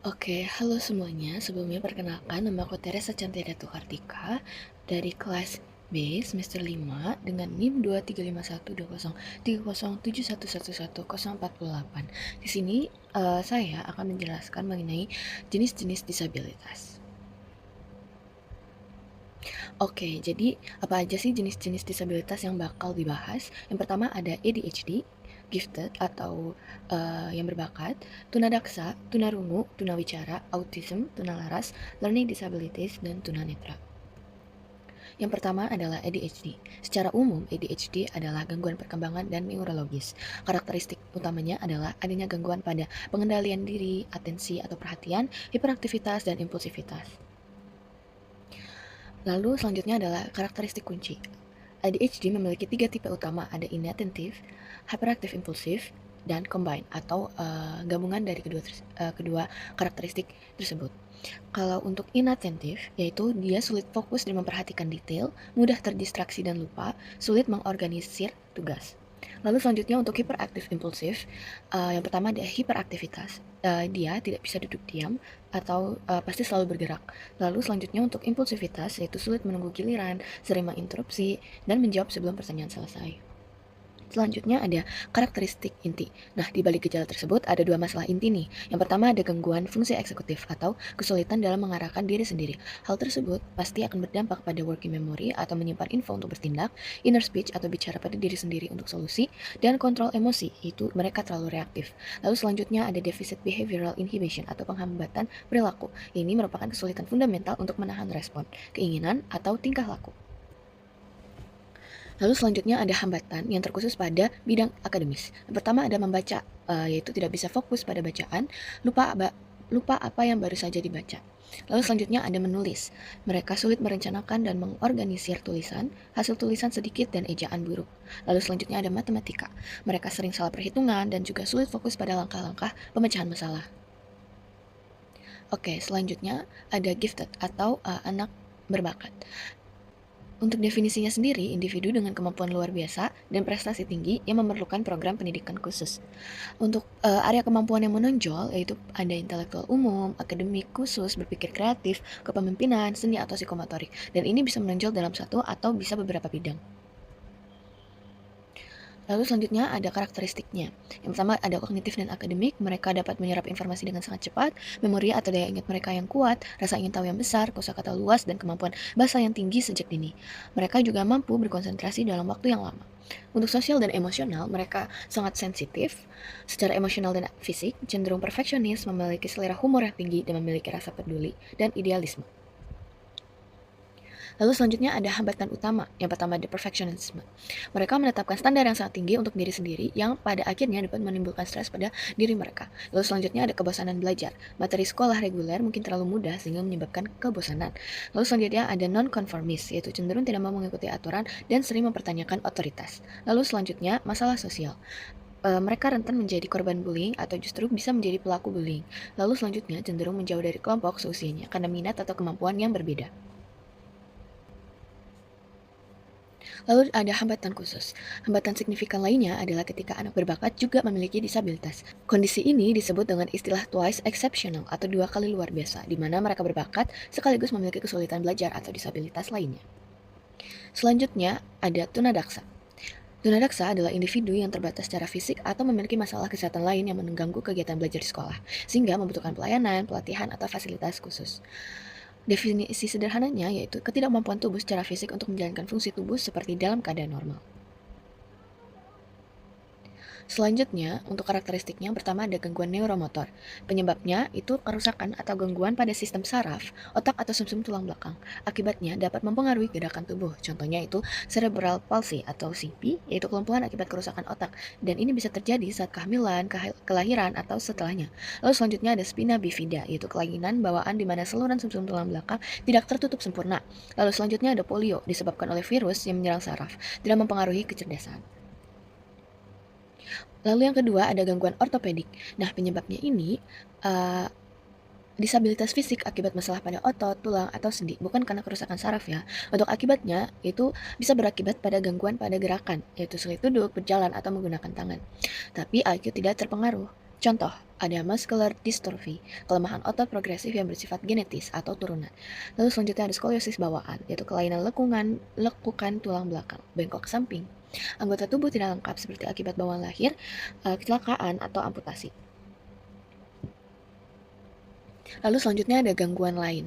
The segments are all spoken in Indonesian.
Oke, halo semuanya. Sebelumnya perkenalkan, nama aku Teresa Cantiada Tukartika dari kelas B semester 5 dengan NIM 235120307111148. Di sini saya akan menjelaskan mengenai jenis-jenis disabilitas. Oke, jadi apa aja sih jenis-jenis disabilitas yang bakal dibahas? Yang pertama ada ADHD, gifted atau yang berbakat, tunadaksa, tunarungu, tunawicara, autism, tunalaras, learning disabilities, dan tunanetra. Yang pertama adalah ADHD. Secara umum, ADHD adalah gangguan perkembangan dan neurologis. Karakteristik utamanya adalah adanya gangguan pada pengendalian diri, atensi atau perhatian, hiperaktivitas, dan impulsivitas. Lalu selanjutnya adalah karakteristik kunci. ADHD memiliki 3 tipe utama, ada inattentive, hyperactive impulsif, dan combine atau gabungan dari kedua karakteristik tersebut. Kalau untuk inattentive, yaitu dia sulit fokus dan memperhatikan detail, mudah terdistraksi dan lupa, sulit mengorganisir tugas. Lalu selanjutnya untuk hyperactive impulsif, yang pertama ada hiperaktivitas. Dia tidak bisa duduk diam atau pasti selalu bergerak. Lalu selanjutnya untuk impulsivitas, yaitu sulit menunggu giliran, sering menginterupsi, dan menjawab sebelum pertanyaan selesai. Selanjutnya ada karakteristik inti. Nah, di balik gejala tersebut ada dua masalah inti nih. Yang pertama ada gangguan fungsi eksekutif atau kesulitan dalam mengarahkan diri sendiri. Hal tersebut pasti akan berdampak pada working memory atau menyimpan info untuk bertindak, inner speech atau bicara pada diri sendiri untuk solusi, dan kontrol emosi, itu mereka terlalu reaktif. Lalu selanjutnya ada deficit behavioral inhibition atau penghambatan perilaku. Ini merupakan kesulitan fundamental untuk menahan respon, keinginan, atau tingkah laku. Lalu selanjutnya ada hambatan yang terkhusus pada bidang akademis. Yang pertama ada membaca, yaitu tidak bisa fokus pada bacaan, lupa apa yang baru saja dibaca. Lalu selanjutnya ada menulis. Mereka sulit merencanakan dan mengorganisir tulisan, hasil tulisan sedikit dan ejaan buruk. Lalu selanjutnya ada matematika. Mereka sering salah perhitungan dan juga sulit fokus pada langkah-langkah pemecahan masalah. Oke, selanjutnya ada gifted atau anak berbakat. Untuk definisinya sendiri, individu dengan kemampuan luar biasa dan prestasi tinggi yang memerlukan program pendidikan khusus. Untuk area kemampuan yang menonjol, yaitu ada intelektual umum, akademik khusus, berpikir kreatif, kepemimpinan, seni atau psikomotorik. Dan ini bisa menonjol dalam satu atau bisa beberapa bidang. Lalu selanjutnya ada karakteristiknya. Yang pertama ada kognitif dan akademik, mereka dapat menyerap informasi dengan sangat cepat, memori atau daya ingat mereka yang kuat, rasa ingin tahu yang besar, kosakata luas, dan kemampuan bahasa yang tinggi sejak dini. Mereka juga mampu berkonsentrasi dalam waktu yang lama. Untuk sosial dan emosional, mereka sangat sensitif, secara emosional dan fisik, cenderung perfeksionis, memiliki selera humor yang tinggi, dan memiliki rasa peduli dan idealisme. Lalu selanjutnya ada hambatan utama. Yang pertama ada perfectionism. Mereka menetapkan standar yang sangat tinggi untuk diri sendiri yang pada akhirnya dapat menimbulkan stres pada diri mereka. Lalu selanjutnya ada kebosanan belajar. Materi sekolah reguler mungkin terlalu mudah sehingga menyebabkan kebosanan. Lalu selanjutnya ada non-conformist, yaitu cenderung tidak mau mengikuti aturan dan sering mempertanyakan otoritas. Lalu selanjutnya masalah sosial. Mereka rentan menjadi korban bullying atau justru bisa menjadi pelaku bullying. Lalu selanjutnya cenderung menjauh dari kelompok seusianya karena minat atau kemampuan yang berbeda. Lalu ada hambatan khusus. Hambatan signifikan lainnya adalah ketika anak berbakat juga memiliki disabilitas. Kondisi ini disebut dengan istilah twice exceptional atau dua kali luar biasa, di mana mereka berbakat sekaligus memiliki kesulitan belajar atau disabilitas lainnya. Selanjutnya ada tunadaksa. Tunadaksa adalah individu yang terbatas secara fisik atau memiliki masalah kesehatan lain yang mengganggu kegiatan belajar di sekolah, sehingga membutuhkan pelayanan, pelatihan, atau fasilitas khusus. Definisi sederhananya yaitu ketidakmampuan tubuh secara fisik untuk menjalankan fungsi tubuh seperti dalam keadaan normal. Selanjutnya, untuk karakteristiknya, pertama ada gangguan neuromotor. Penyebabnya itu kerusakan atau gangguan pada sistem saraf, otak atau sumsum tulang belakang. Akibatnya dapat mempengaruhi gerakan tubuh. Contohnya itu cerebral palsy atau CP, yaitu kelumpuhan akibat kerusakan otak. Dan ini bisa terjadi saat kehamilan, kelahiran, atau setelahnya. Lalu selanjutnya ada spina bifida, yaitu kelainan bawaan di mana saluran sumsum tulang belakang tidak tertutup sempurna. Lalu selanjutnya ada polio, disebabkan oleh virus yang menyerang saraf, tidak mempengaruhi kecerdasan. Lalu yang kedua ada gangguan ortopedik. Nah, penyebabnya ini uh, disabilitas fisik akibat masalah pada otot, tulang, atau sendi, bukan karena kerusakan saraf ya. Untuk akibatnya itu bisa berakibat pada gangguan pada gerakan, yaitu sulit duduk, berjalan, atau menggunakan tangan. Tapi IQ tidak terpengaruh. Contoh, ada muscular dystrophy, kelemahan otot progresif yang bersifat genetis atau turunan. Lalu selanjutnya ada skoliosis bawaan, yaitu kelainan lekukan tulang belakang, bengkok samping. Anggota tubuh tidak lengkap seperti akibat bawaan lahir, kecelakaan, atau amputasi. Lalu selanjutnya ada gangguan lain.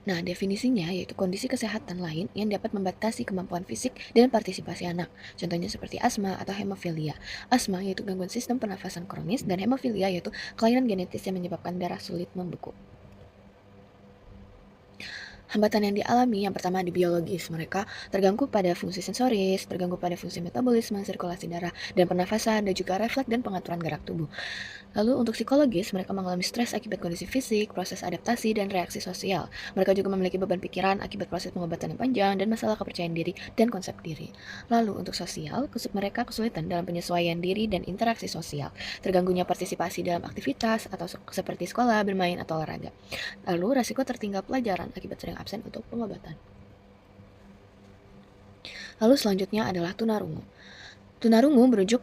Nah, definisinya yaitu kondisi kesehatan lain yang dapat membatasi kemampuan fisik dan partisipasi anak. Contohnya seperti asma atau hemofilia. Asma yaitu gangguan sistem pernafasan kronis dan hemofilia yaitu kelainan genetis yang menyebabkan darah sulit membeku. Hambatan yang dialami yang pertama di biologis, mereka terganggu pada fungsi sensoris, terganggu pada fungsi metabolisme, sirkulasi darah, dan pernafasan, dan juga refleks dan pengaturan gerak tubuh. Lalu untuk psikologis, mereka mengalami stres akibat kondisi fisik, proses adaptasi, dan reaksi sosial. Mereka juga memiliki beban pikiran akibat proses pengobatan yang panjang dan masalah kepercayaan diri dan konsep diri. Lalu untuk sosial, mereka kesulitan dalam penyesuaian diri dan interaksi sosial, terganggunya partisipasi dalam aktivitas atau seperti sekolah, bermain, atau olahraga. Lalu resiko tertinggal pelajaran akibat sering absen untuk pengobatan. Lalu selanjutnya adalah tunarungu. Tunarungu merujuk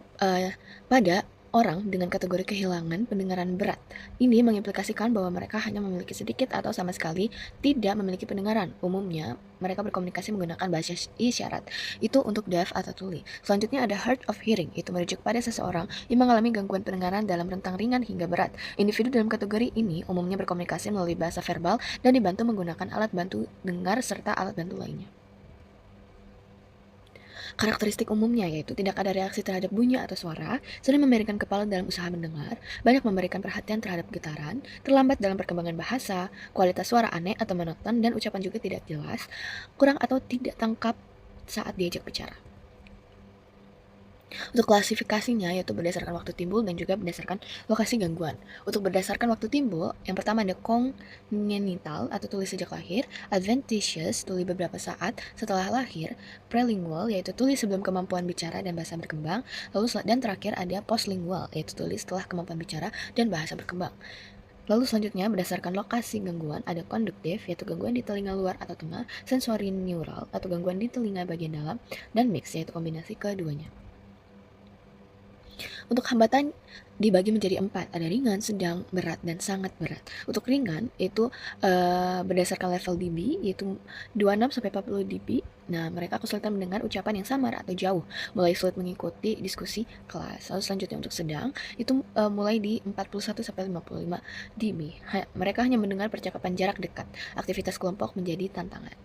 pada orang dengan kategori kehilangan pendengaran berat. Ini mengimplikasikan bahwa mereka hanya memiliki sedikit atau sama sekali tidak memiliki pendengaran. Umumnya, mereka berkomunikasi menggunakan bahasa isyarat. Itu untuk deaf atau tuli. Selanjutnya ada hard of hearing. Itu merujuk pada seseorang yang mengalami gangguan pendengaran dalam rentang ringan hingga berat. Individu dalam kategori ini umumnya berkomunikasi melalui bahasa verbal dan dibantu menggunakan alat bantu dengar serta alat bantu lainnya. Karakteristik umumnya yaitu tidak ada reaksi terhadap bunyi atau suara, sering memiringkan kepala dalam usaha mendengar, banyak memberikan perhatian terhadap getaran, terlambat dalam perkembangan bahasa, kualitas suara aneh atau monoton, dan ucapan juga tidak jelas, kurang atau tidak tangkap saat diajak bicara. Untuk klasifikasinya yaitu berdasarkan waktu timbul dan juga berdasarkan lokasi gangguan. Untuk berdasarkan waktu timbul, yang pertama ada congenital atau tuli sejak lahir, adventitious tuli beberapa saat setelah lahir, prelingual yaitu tuli sebelum kemampuan bicara dan bahasa berkembang, lalu dan terakhir ada postlingual yaitu tuli setelah kemampuan bicara dan bahasa berkembang. Lalu selanjutnya berdasarkan lokasi gangguan ada konduktif yaitu gangguan di telinga luar atau tengah, sensori neural atau gangguan di telinga bagian dalam, dan mix yaitu kombinasi keduanya. Untuk hambatan dibagi menjadi 4, ada ringan, sedang, berat, dan sangat berat. Untuk ringan itu berdasarkan level dB yaitu 26-40 dB. Nah, mereka kesulitan mendengar ucapan yang samar atau jauh, mulai sulit mengikuti diskusi kelas. Lalu selanjutnya untuk sedang itu mulai di 41-55 dB. Mereka hanya mendengar percakapan jarak dekat. Aktivitas kelompok menjadi tantangan.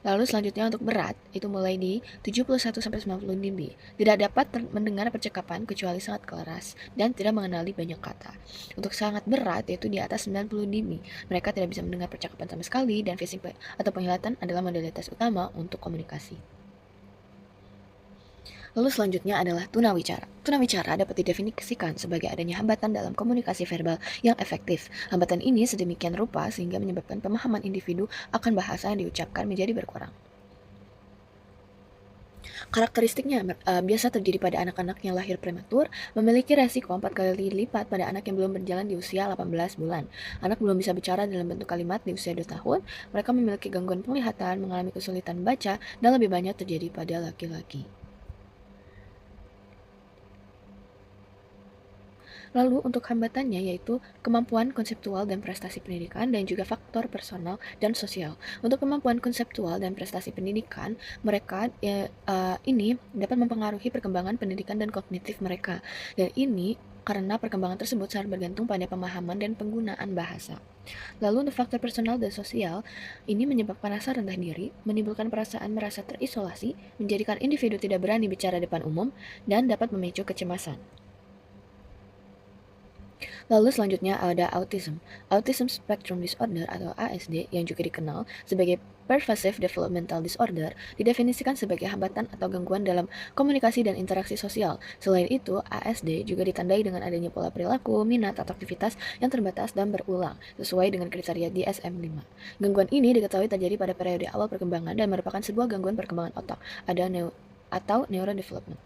Lalu selanjutnya untuk berat, itu mulai di 71-90 dB. Tidak dapat mendengar percakapan kecuali sangat keras dan tidak mengenali banyak kata. Untuk sangat berat, yaitu di atas 90 dB. Mereka tidak bisa mendengar percakapan sama sekali dan fisik atau penglihatan adalah modalitas utama untuk komunikasi. Lalu selanjutnya adalah tunawicara. Tunawicara dapat didefinisikan sebagai adanya hambatan dalam komunikasi verbal yang efektif. Hambatan ini sedemikian rupa sehingga menyebabkan pemahaman individu akan bahasa yang diucapkan menjadi berkurang. Karakteristiknya biasa terjadi pada anak-anak yang lahir prematur, memiliki resiko 4 kali lipat pada anak yang belum berjalan di usia 18 bulan. Anak belum bisa bicara dalam bentuk kalimat di usia 2 tahun, mereka memiliki gangguan penglihatan, mengalami kesulitan baca, dan lebih banyak terjadi pada laki-laki. Lalu untuk hambatannya yaitu kemampuan konseptual dan prestasi pendidikan dan juga faktor personal dan sosial. Untuk kemampuan konseptual dan prestasi pendidikan, mereka ini dapat mempengaruhi perkembangan pendidikan dan kognitif mereka. Dan ini karena perkembangan tersebut sangat bergantung pada pemahaman dan penggunaan bahasa. Lalu untuk faktor personal dan sosial, ini menyebabkan rasa rendah diri, menimbulkan perasaan merasa terisolasi, menjadikan individu tidak berani bicara depan umum, dan dapat memicu kecemasan. Lalu selanjutnya ada autism. Autism Spectrum Disorder atau ASD yang juga dikenal sebagai Pervasive Developmental Disorder didefinisikan sebagai hambatan atau gangguan dalam komunikasi dan interaksi sosial. Selain itu, ASD juga ditandai dengan adanya pola perilaku, minat, atau aktivitas yang terbatas dan berulang, sesuai dengan kriteria DSM-5. Gangguan ini diketahui terjadi pada periode awal perkembangan dan merupakan sebuah gangguan perkembangan otak atau neurodevelopment.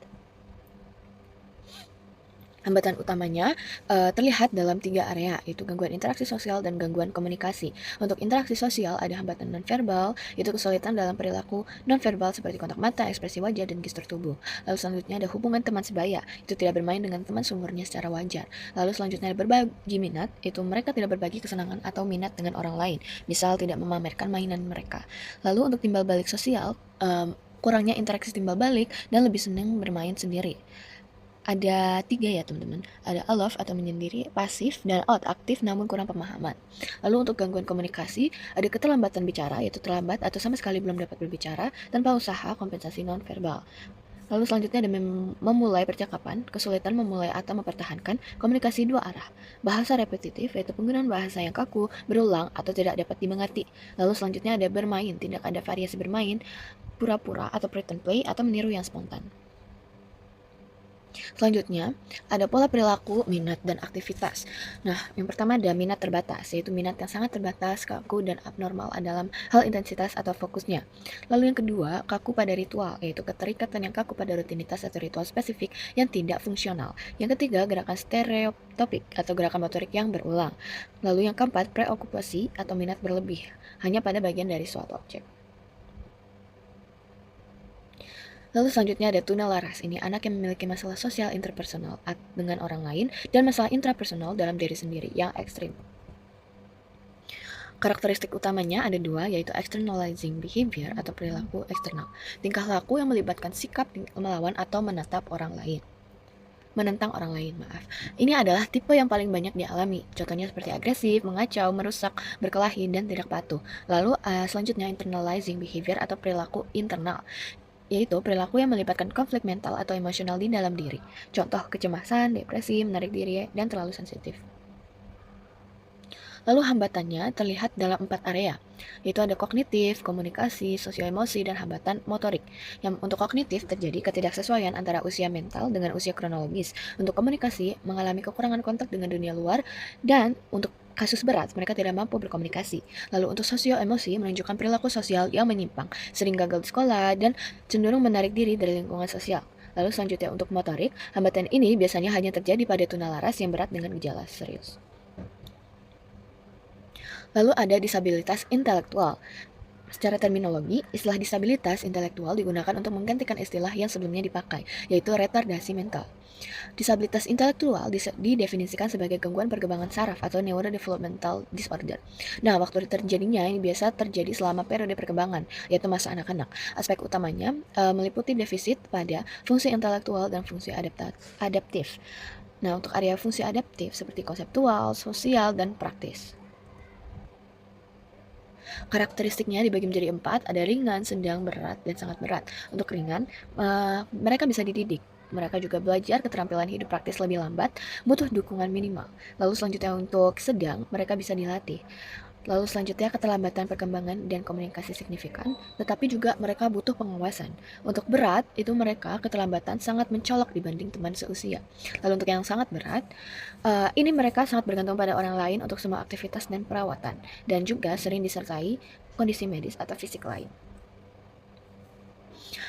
Hambatan utamanya terlihat dalam 3 area, yaitu gangguan interaksi sosial dan gangguan komunikasi. Untuk interaksi sosial ada hambatan nonverbal, yaitu kesulitan dalam perilaku nonverbal seperti kontak mata, ekspresi wajah, dan gestur tubuh. Lalu selanjutnya ada hubungan teman sebaya, itu tidak bermain dengan teman seumurnya secara wajar. Lalu selanjutnya ada berbagi minat, itu mereka tidak berbagi kesenangan atau minat dengan orang lain, misal tidak memamerkan mainan mereka. Lalu untuk timbal balik sosial, kurangnya interaksi timbal balik dan lebih senang bermain sendiri. Ada 3 ya teman-teman, ada aloof atau menyendiri, pasif, dan out aktif namun kurang pemahaman. Lalu untuk gangguan komunikasi, ada keterlambatan bicara yaitu terlambat atau sama sekali belum dapat berbicara tanpa usaha kompensasi nonverbal. Lalu selanjutnya ada memulai percakapan, kesulitan memulai atau mempertahankan komunikasi 2 arah. Bahasa repetitif yaitu penggunaan bahasa yang kaku, berulang, atau tidak dapat dimengerti. Lalu selanjutnya ada bermain, tidak ada variasi bermain, pura-pura atau pretend play atau meniru yang spontan. Selanjutnya, ada pola perilaku, minat, dan aktivitas. Nah, yang pertama ada minat terbatas, yaitu minat yang sangat terbatas, kaku, dan abnormal dalam hal intensitas atau fokusnya. Lalu yang kedua, kaku pada ritual, yaitu keterikatan yang kaku pada rutinitas atau ritual spesifik yang tidak fungsional. Yang ketiga, gerakan stereotipik atau gerakan motorik yang berulang. Lalu yang keempat, preokupasi atau minat berlebih, hanya pada bagian dari suatu objek. Lalu selanjutnya ada tuna laras. Ini anak yang memiliki masalah sosial interpersonal dengan orang lain dan masalah intrapersonal dalam diri sendiri yang ekstrim. Karakteristik utamanya ada 2, yaitu externalizing behavior atau perilaku eksternal. Tingkah laku yang melibatkan sikap melawan atau menentang orang lain. Ini adalah tipe yang paling banyak dialami. Contohnya seperti agresif, mengacau, merusak, berkelahi, dan tidak patuh. Lalu selanjutnya internalizing behavior atau perilaku internal, yaitu perilaku yang melibatkan konflik mental atau emosional di dalam diri. Contoh kecemasan, depresi, menarik diri, dan terlalu sensitif. Lalu hambatannya terlihat dalam 4 area, yaitu ada kognitif, komunikasi, sosial emosi, dan hambatan motorik. Yang untuk kognitif terjadi ketidaksesuaian antara usia mental dengan usia kronologis. Untuk komunikasi, mengalami kekurangan kontak dengan dunia luar, dan untuk kasus berat, mereka tidak mampu berkomunikasi. Lalu untuk sosial emosi menunjukkan perilaku sosial yang menyimpang, sering gagal di sekolah, dan cenderung menarik diri dari lingkungan sosial. Lalu selanjutnya untuk motorik, hambatan ini biasanya hanya terjadi pada tuna laras yang berat dengan gejala serius. Lalu ada disabilitas intelektual. Secara terminologi, istilah disabilitas intelektual digunakan untuk menggantikan istilah yang sebelumnya dipakai, yaitu retardasi mental. Disabilitas intelektual didefinisikan sebagai gangguan perkembangan saraf atau neurodevelopmental disorder. Nah, waktu terjadinya ini biasa terjadi selama periode perkembangan, yaitu masa anak-anak. Aspek utamanya meliputi defisit pada fungsi intelektual dan fungsi adaptif. Nah, untuk area fungsi adaptif seperti konseptual, sosial, dan praktis. Karakteristiknya dibagi menjadi 4, ada ringan, sedang, berat, dan sangat berat. Untuk ringan, mereka bisa dididik. Mereka juga belajar keterampilan hidup praktis lebih lambat, butuh dukungan minimal. Lalu selanjutnya untuk sedang, mereka bisa dilatih. Lalu selanjutnya keterlambatan perkembangan dan komunikasi signifikan, tetapi juga mereka butuh pengawasan. Untuk berat, itu mereka keterlambatan sangat mencolok dibanding teman seusia. Lalu untuk yang sangat berat, ini mereka sangat bergantung pada orang lain untuk semua aktivitas dan perawatan, dan juga sering disertai kondisi medis atau fisik lain.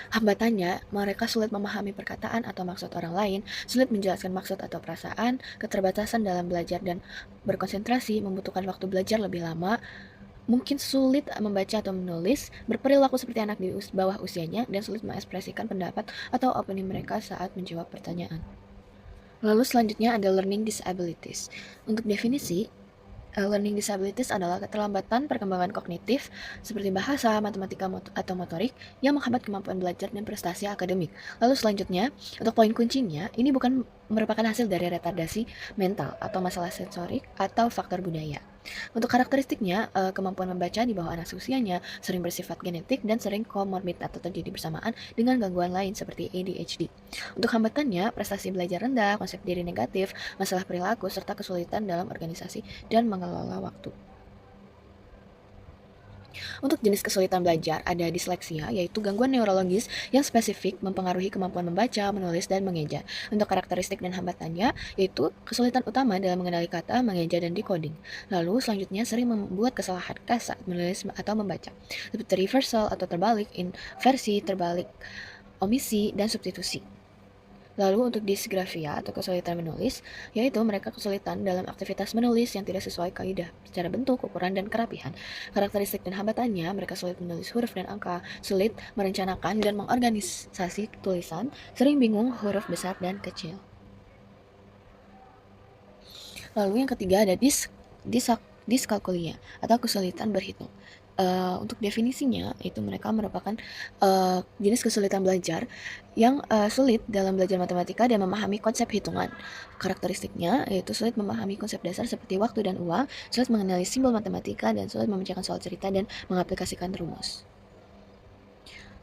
Hambatannya, mereka sulit memahami perkataan atau maksud orang lain, sulit menjelaskan maksud atau perasaan, keterbatasan dalam belajar dan berkonsentrasi, membutuhkan waktu belajar lebih lama, mungkin sulit membaca atau menulis, berperilaku seperti anak di bawah usianya, dan sulit mengekspresikan pendapat atau opini mereka saat menjawab pertanyaan. Lalu selanjutnya ada learning disabilities. Untuk definisi, learning disabilities adalah keterlambatan perkembangan kognitif seperti bahasa, matematika, atau motorik yang menghambat kemampuan belajar dan prestasi akademik. Lalu selanjutnya, untuk poin kuncinya, ini bukan merupakan hasil dari retardasi mental atau masalah sensorik atau faktor budaya. Untuk karakteristiknya, kemampuan membaca di bawah anak seusianya sering bersifat genetik dan sering komorbid atau terjadi bersamaan dengan gangguan lain seperti ADHD. Untuk hambatannya, prestasi belajar rendah, konsep diri negatif, masalah perilaku, serta kesulitan dalam organisasi dan mengelola waktu. Untuk jenis kesulitan belajar, ada disleksia, yaitu gangguan neurologis yang spesifik mempengaruhi kemampuan membaca, menulis, dan mengeja. Untuk karakteristik dan hambatannya, yaitu kesulitan utama dalam mengenali kata, mengeja, dan decoding. Lalu selanjutnya sering membuat kesalahan saat menulis atau membaca, seperti reversal atau terbalik, inversi, terbalik, omisi, dan substitusi. Lalu untuk disgrafia atau kesulitan menulis, yaitu mereka kesulitan dalam aktivitas menulis yang tidak sesuai kaidah secara bentuk, ukuran, dan kerapihan. Karakteristik dan hambatannya, mereka sulit menulis huruf dan angka, sulit merencanakan dan mengorganisasi tulisan, sering bingung huruf besar dan kecil. Lalu yang ketiga ada diskalkulia atau kesulitan berhitung. Untuk definisinya itu mereka merupakan jenis kesulitan belajar yang sulit dalam belajar matematika dan memahami konsep hitungan. Karakteristiknya yaitu sulit memahami konsep dasar seperti waktu dan uang, sulit mengenali simbol matematika, dan sulit memecahkan soal cerita dan mengaplikasikan rumus.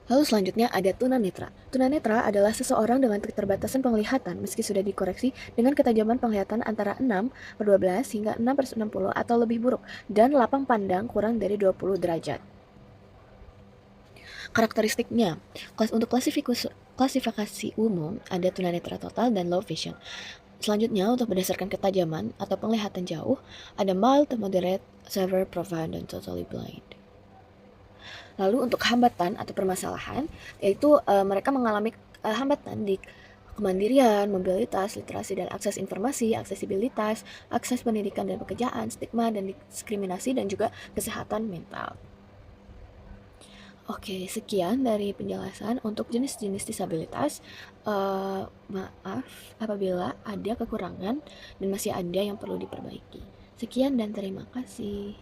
Lalu selanjutnya ada tunanetra. Tunanetra adalah seseorang dengan keterbatasan penglihatan meski sudah dikoreksi dengan ketajaman penglihatan antara 6/12 hingga 6/60 atau lebih buruk dan lapang pandang kurang dari 20 derajat. Karakteristiknya, untuk klasifikasi umum ada tunanetra total dan low vision. Selanjutnya untuk berdasarkan ketajaman atau penglihatan jauh ada mild, moderate, severe, profound, dan totally blind. Lalu untuk hambatan atau permasalahan, yaitu mereka mengalami hambatan di kemandirian, mobilitas, literasi dan akses informasi, aksesibilitas, akses pendidikan dan pekerjaan, stigma dan diskriminasi, dan juga kesehatan mental. Oke, sekian dari penjelasan untuk jenis-jenis disabilitas. Maaf apabila ada kekurangan dan masih ada yang perlu diperbaiki. Sekian dan terima kasih.